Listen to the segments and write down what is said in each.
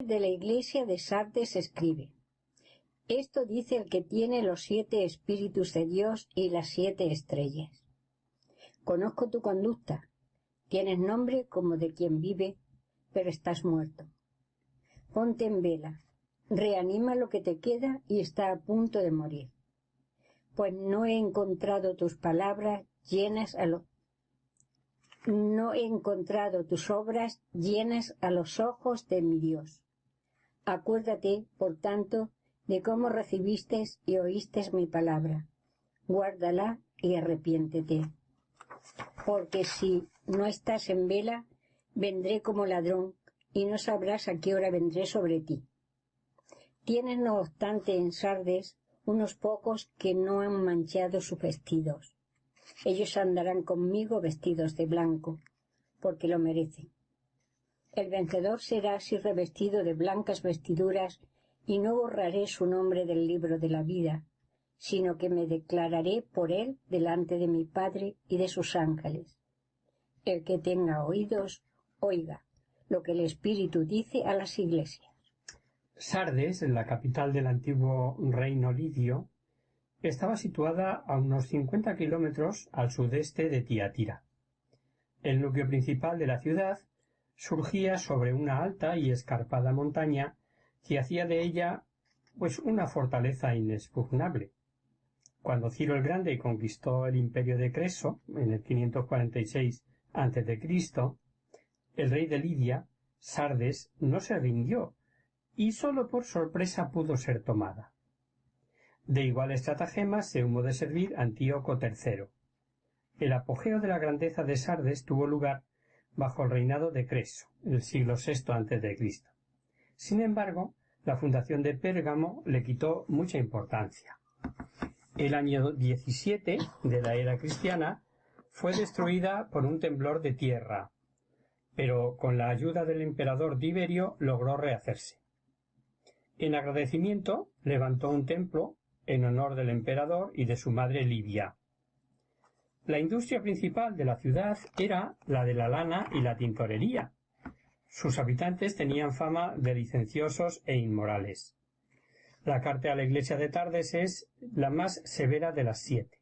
de la iglesia de Sardes escribe: Esto dice el que tiene los 7 espíritus de Dios y las 7 estrellas. Conozco tu conducta. Tienes nombre como de quien vive, pero estás muerto. Ponte en vela, reanima lo que te queda y está a punto de morir. Pues no he encontrado tus palabras llenas no he encontrado tus obras llenas a los ojos de mi Dios. Acuérdate, por tanto, de cómo recibiste y oíste mi palabra. Guárdala y arrepiéntete. Porque si no estás en vela, vendré como ladrón, y no sabrás a qué hora vendré sobre ti. Tienes, no obstante, en Sardes unos pocos que no han manchado sus vestidos. Ellos andarán conmigo vestidos de blanco, porque lo merecen. El vencedor será así revestido de blancas vestiduras, y no borraré su nombre del libro de la vida, sino que me declararé por él delante de mi Padre y de sus ángeles. El que tenga oídos, oiga lo que el Espíritu dice a las iglesias. Sardes, la capital del antiguo reino lidio, estaba situada a unos 50 kilómetros al sudeste de Tiatira. El núcleo principal de la ciudad surgía sobre una alta y escarpada montaña que hacía de ella una fortaleza inexpugnable. Cuando Ciro el Grande conquistó el imperio de Creso en el 546 a.C., el rey de Lidia, Sardes, no se rindió y sólo por sorpresa pudo ser tomada. De igual estratagema se hubo de servir Antíoco III. El apogeo de la grandeza de Sardes tuvo lugar bajo el reinado de Creso, el siglo VI a.C. Sin embargo, la fundación de Pérgamo le quitó mucha importancia. El año 17 de la era cristiana fue destruida por un temblor de tierra, pero con la ayuda del emperador Tiberio logró rehacerse. En agradecimiento levantó un templo en honor del emperador y de su madre Livia. La industria principal de la ciudad era la de la lana y la tintorería. Sus habitantes tenían fama de licenciosos e inmorales. La carta a la iglesia de Sardes es la más severa de las 7.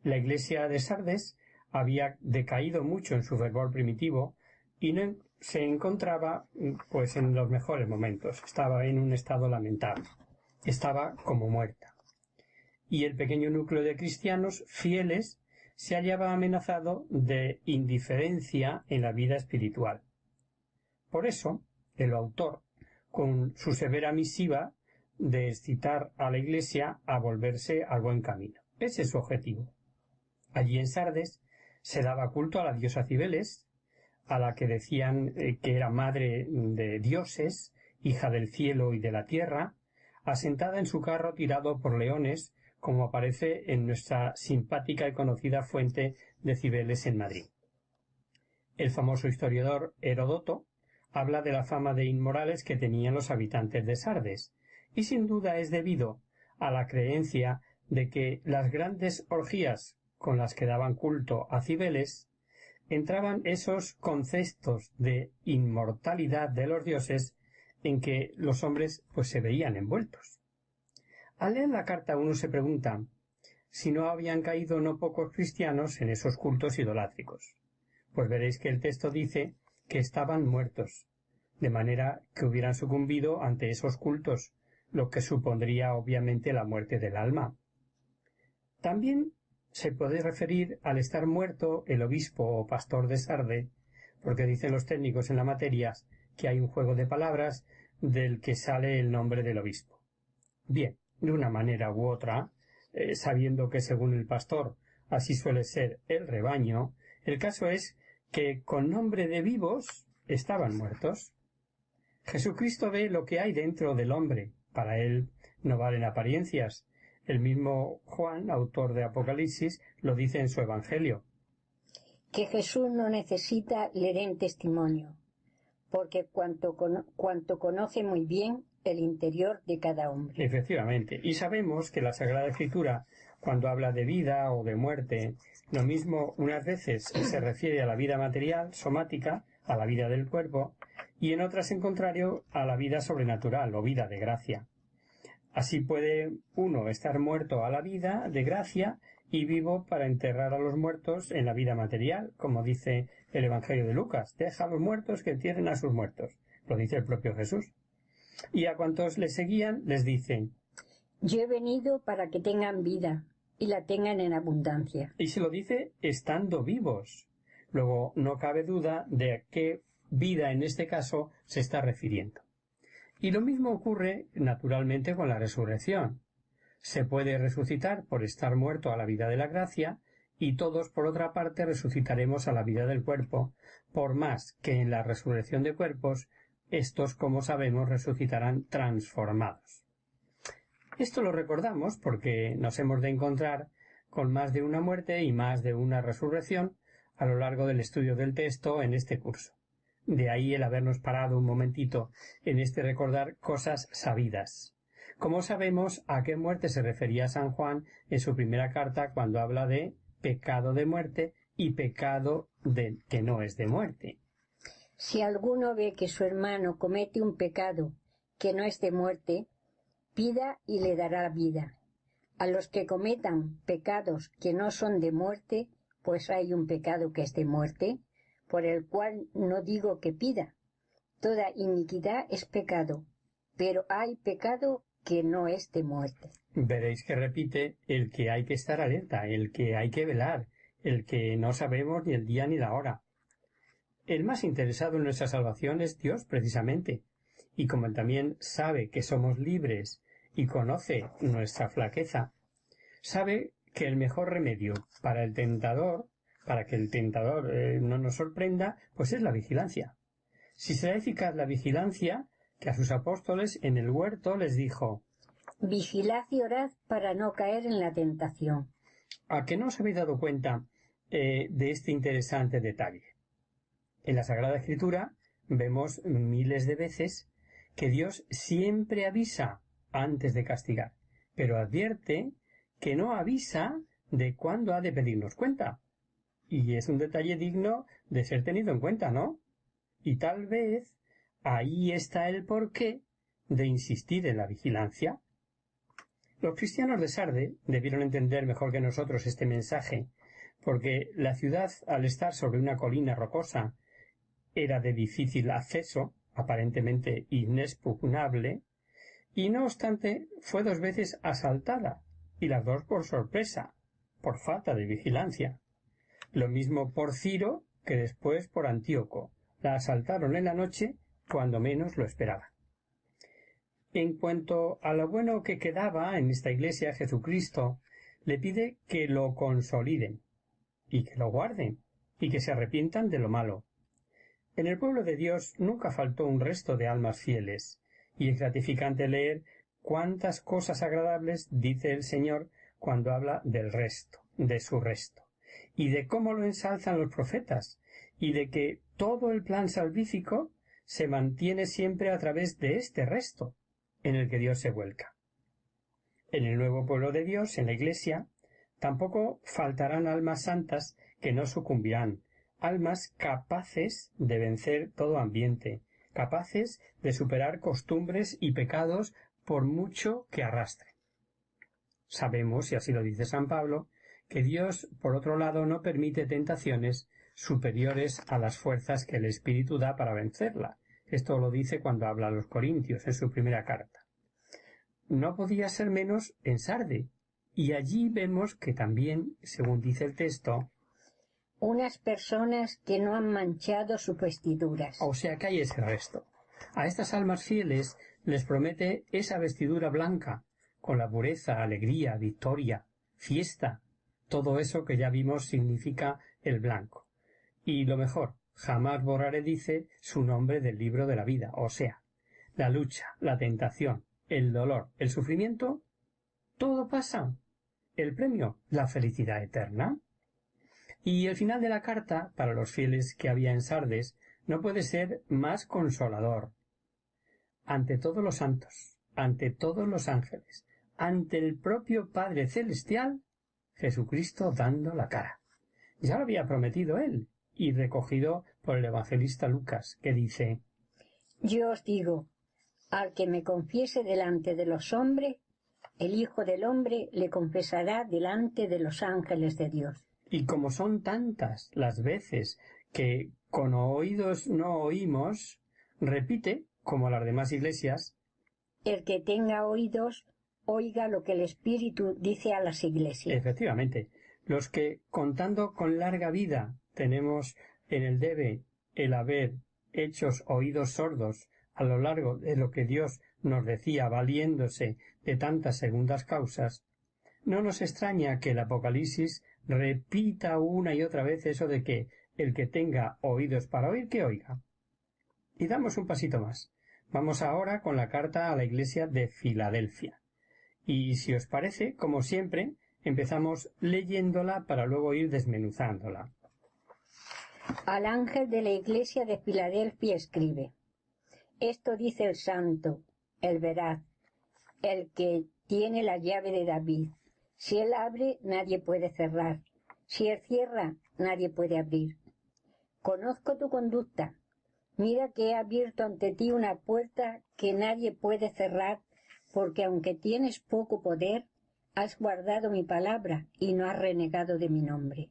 La iglesia de Sardes había decaído mucho en su fervor primitivo y no se encontraba en los mejores momentos. Estaba en un estado lamentable. Estaba como muerta. Y el pequeño núcleo de cristianos fieles se hallaba amenazado de indiferencia en la vida espiritual. Por eso, el autor, con su severa misiva, de excitar a la Iglesia a volverse al buen camino. Ese es su objetivo. Allí en Sardes se daba culto a la diosa Cibeles, a la que decían que era madre de dioses, hija del cielo y de la tierra, asentada en su carro tirado por leones, como aparece en nuestra simpática y conocida fuente de Cibeles en Madrid. El famoso historiador Heródoto habla de la fama de inmorales que tenían los habitantes de Sardes, y sin duda es debido a la creencia de que las grandes orgías con las que daban culto a Cibeles entraban esos conceptos de inmortalidad de los dioses en que los hombres se veían envueltos. Al leer la carta uno se pregunta si no habían caído no pocos cristianos en esos cultos idolátricos. Pues veréis que el texto dice que estaban muertos, de manera que hubieran sucumbido ante esos cultos, lo que supondría obviamente la muerte del alma. También se puede referir al estar muerto el obispo o pastor de Sardes, porque dicen los técnicos en la materia que hay un juego de palabras del que sale el nombre del obispo. Bien, de una manera u otra, sabiendo que según el pastor así suele ser el rebaño, el caso es que con nombre de vivos estaban muertos. Jesucristo ve lo que hay dentro del hombre, para él no valen apariencias. El mismo Juan, autor de Apocalipsis, lo dice en su Evangelio. Que Jesús no necesita le den testimonio, porque cuanto conoce muy bien el interior de cada hombre. Efectivamente, y sabemos que la Sagrada Escritura, cuando habla de vida o de muerte, lo mismo unas veces se refiere a la vida material, somática, a la vida del cuerpo, y en otras, en contrario, a la vida sobrenatural o vida de gracia. Así puede uno estar muerto a la vida de gracia y vivo para enterrar a los muertos en la vida material, como dice el Evangelio de Lucas: deja a los muertos que entierren a sus muertos. Lo dice el propio Jesús. Y a cuantos le seguían les dice: yo he venido para que tengan vida y la tengan en abundancia. Y se lo dice estando vivos. Luego no cabe duda de a qué vida en este caso se está refiriendo. Y lo mismo ocurre naturalmente con la resurrección. Se puede resucitar por estar muerto a la vida de la gracia, y todos, por otra parte, resucitaremos a la vida del cuerpo, por más que en la resurrección de cuerpos, estos, como sabemos, resucitarán transformados. Esto lo recordamos porque nos hemos de encontrar con más de una muerte y más de una resurrección a lo largo del estudio del texto en este curso. De ahí el habernos parado un momentito en este recordar cosas sabidas. Como sabemos a qué muerte se refería San Juan en su primera carta cuando habla de pecado de muerte y pecado de que no es de muerte. Si alguno ve que su hermano comete un pecado que no es de muerte, pida y le dará vida. A los que cometan pecados que no son de muerte, pues hay un pecado que es de muerte, por el cual no digo que pida. Toda iniquidad es pecado, pero hay pecado que no es de muerte. Veréis que repite el que hay que estar alerta, el que hay que velar, el que no sabemos ni el día ni la hora. El más interesado en nuestra salvación es Dios, precisamente, y como él también sabe que somos libres y conoce nuestra flaqueza, sabe que el mejor remedio para el tentador, para que el tentador no nos sorprenda, pues es la vigilancia. Si será eficaz la vigilancia, que a sus apóstoles en el huerto les dijo: vigilad y orad para no caer en la tentación. ¿A que no os habéis dado cuenta de este interesante detalle? En la Sagrada Escritura vemos miles de veces que Dios siempre avisa antes de castigar, pero advierte que no avisa de cuándo ha de pedirnos cuenta. Y es un detalle digno de ser tenido en cuenta, ¿no? Y tal vez ahí está el porqué de insistir en la vigilancia. Los cristianos de Sardes debieron entender mejor que nosotros este mensaje, porque la ciudad, al estar sobre una colina rocosa, era de difícil acceso, aparentemente inexpugnable, y no obstante fue 2 veces asaltada, y las 2 por sorpresa, por falta de vigilancia. Lo mismo por Ciro que después por Antíoco. La asaltaron en la noche cuando menos lo esperaban. En cuanto a lo bueno que quedaba en esta iglesia, Jesucristo le pide que lo consoliden, y que lo guarden, y que se arrepientan de lo malo. En el pueblo de Dios nunca faltó un resto de almas fieles, y es gratificante leer cuántas cosas agradables dice el Señor cuando habla del resto, de su resto, y de cómo lo ensalzan los profetas, y de que todo el plan salvífico se mantiene siempre a través de este resto, en el que Dios se vuelca. En el nuevo pueblo de Dios, en la Iglesia, tampoco faltarán almas santas que no sucumbirán, almas capaces de vencer todo ambiente, capaces de superar costumbres y pecados por mucho que arrastren. Sabemos, y así lo dice San Pablo, que Dios, por otro lado, no permite tentaciones superiores a las fuerzas que el Espíritu da para vencerla. Esto lo dice cuando habla a los Corintios en su primera carta. No podía ser menos en Sardes, y allí vemos que también, según dice el texto, unas personas que no han manchado sus vestiduras. O sea que hay ese resto. A estas almas fieles les promete esa vestidura blanca, con la pureza, alegría, victoria, fiesta, todo eso que ya vimos significa el blanco. Y lo mejor, jamás borraré, dice, su nombre del libro de la vida, o sea, la lucha, la tentación, el dolor, el sufrimiento, todo pasa. El premio, la felicidad eterna. Y el final de la carta, para los fieles que había en Sardes, no puede ser más consolador. Ante todos los santos, ante todos los ángeles, ante el propio Padre Celestial, Jesucristo dando la cara. Ya lo había prometido él, y recogido por el evangelista Lucas, que dice: Yo os digo, al que me confiese delante de los hombres, el Hijo del Hombre le confesará delante de los ángeles de Dios. Y como son tantas las veces que con oídos no oímos, repite, como las demás iglesias, el que tenga oídos, oiga lo que el Espíritu dice a las iglesias. Efectivamente, los que, contando con larga vida, tenemos en el debe el haber hechos oídos sordos a lo largo de lo que Dios nos decía valiéndose de tantas segundas causas, no nos extraña que el Apocalipsis repita una y otra vez eso de que el que tenga oídos para oír, que oiga. Y damos un pasito más. Vamos ahora con la carta a la iglesia de Filadelfia. Y si os parece, como siempre, empezamos leyéndola para luego ir desmenuzándola. Al ángel de la iglesia de Filadelfia escribe: Esto dice el santo, el veraz, el que tiene la llave de David. Si él abre, nadie puede cerrar. Si él cierra, nadie puede abrir. Conozco tu conducta. Mira que he abierto ante ti una puerta que nadie puede cerrar, porque aunque tienes poco poder, has guardado mi palabra y no has renegado de mi nombre.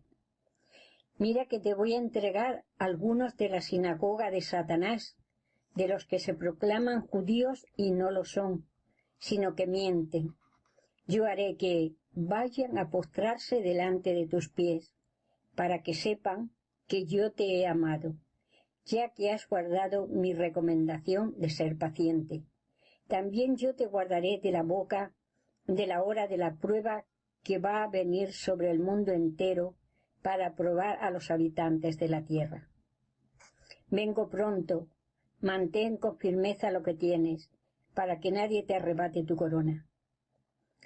Mira que te voy a entregar algunos de la sinagoga de Satanás, de los que se proclaman judíos y no lo son, sino que mienten. Yo haré que vayan a postrarse delante de tus pies, para que sepan que yo te he amado, ya que has guardado mi recomendación de ser paciente. También yo te guardaré de la boca de la hora de la prueba que va a venir sobre el mundo entero para probar a los habitantes de la tierra. Vengo pronto, mantén con firmeza lo que tienes, para que nadie te arrebate tu corona.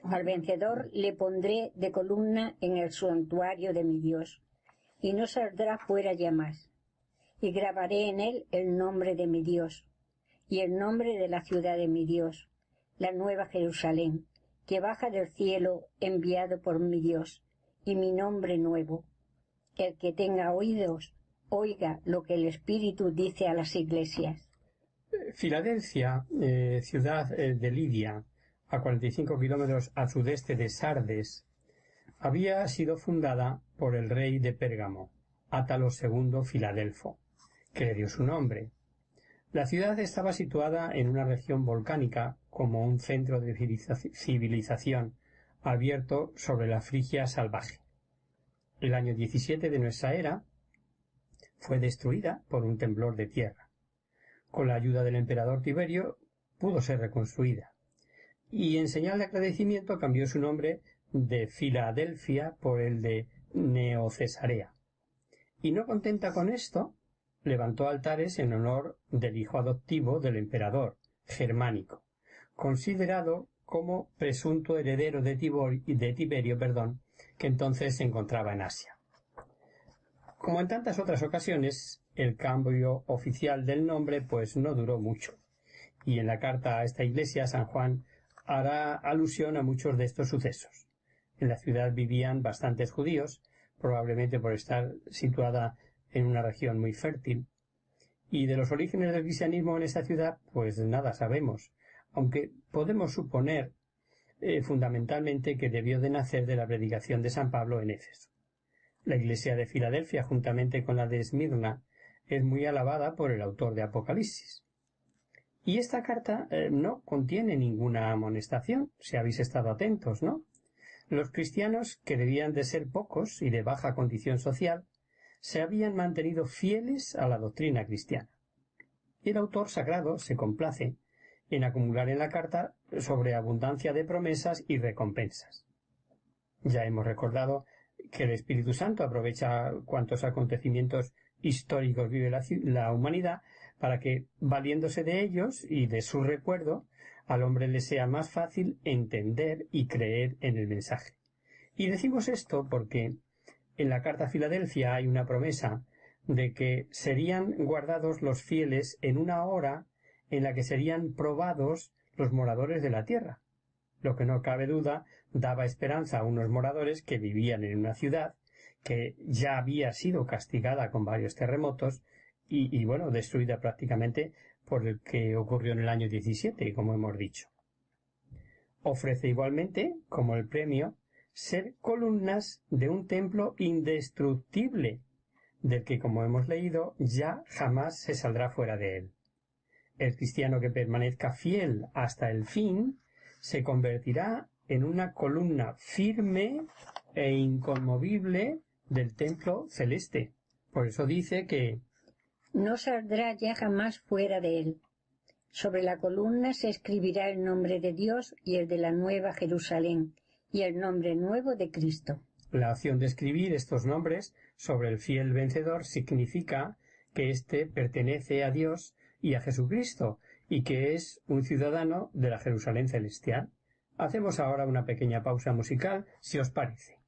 Al vencedor le pondré de columna en el santuario de mi Dios, y no saldrá fuera ya más. Y grabaré en él el nombre de mi Dios, y el nombre de la ciudad de mi Dios, la nueva Jerusalén, que baja del cielo enviado por mi Dios, y mi nombre nuevo. El que tenga oídos, oiga lo que el Espíritu dice a las iglesias. Filadelfia, ciudad de Lidia, a 45 kilómetros al sudeste de Sardes, había sido fundada por el rey de Pérgamo, Átalo II Filadelfo, que le dio su nombre. La ciudad estaba situada en una región volcánica como un centro de civilización abierto sobre la Frigia salvaje. El año 17 de nuestra era fue destruida por un temblor de tierra. Con la ayuda del emperador Tiberio pudo ser reconstruida, y en señal de agradecimiento cambió su nombre de Filadelfia por el de Neocesarea. Y no contenta con esto, levantó altares en honor del hijo adoptivo del emperador, Germánico, considerado como presunto heredero de Tiberio, que entonces se encontraba en Asia. Como en tantas otras ocasiones, el cambio oficial del nombre pues no duró mucho, y en la carta a esta iglesia San Juan hará alusión a muchos de estos sucesos. En la ciudad vivían bastantes judíos, probablemente por estar situada en una región muy fértil, y de los orígenes del cristianismo en esta ciudad pues nada sabemos, aunque podemos suponer fundamentalmente que debió de nacer de la predicación de San Pablo en Éfeso. La iglesia de Filadelfia, juntamente con la de Esmirna, es muy alabada por el autor de Apocalipsis. Y esta carta no contiene ninguna amonestación, si habéis estado atentos, ¿no? Los cristianos, que debían de ser pocos y de baja condición social, se habían mantenido fieles a la doctrina cristiana. Y el autor sagrado se complace en acumular en la carta sobreabundancia de promesas y recompensas. Ya hemos recordado que el Espíritu Santo aprovecha cuantos acontecimientos históricos vive la humanidad para que, valiéndose de ellos y de su recuerdo, al hombre le sea más fácil entender y creer en el mensaje. Y decimos esto porque en la carta a Filadelfia hay una promesa de que serían guardados los fieles en una hora en la que serían probados los moradores de la tierra. Lo que no cabe duda daba esperanza a unos moradores que vivían en una ciudad que ya había sido castigada con varios terremotos y destruida prácticamente por el que ocurrió en el año 17, como hemos dicho. Ofrece igualmente, como el premio, ser columnas de un templo indestructible, del que, como hemos leído, ya jamás se saldrá fuera de él. El cristiano que permanezca fiel hasta el fin se convertirá en una columna firme e inconmovible del templo celeste. Por eso dice que no saldrá ya jamás fuera de él. Sobre la columna se escribirá el nombre de Dios y el de la Nueva Jerusalén, y el nombre nuevo de Cristo. La acción de escribir estos nombres sobre el fiel vencedor significa que éste pertenece a Dios y a Jesucristo, y que es un ciudadano de la Jerusalén celestial. Hacemos ahora una pequeña pausa musical, si os parece.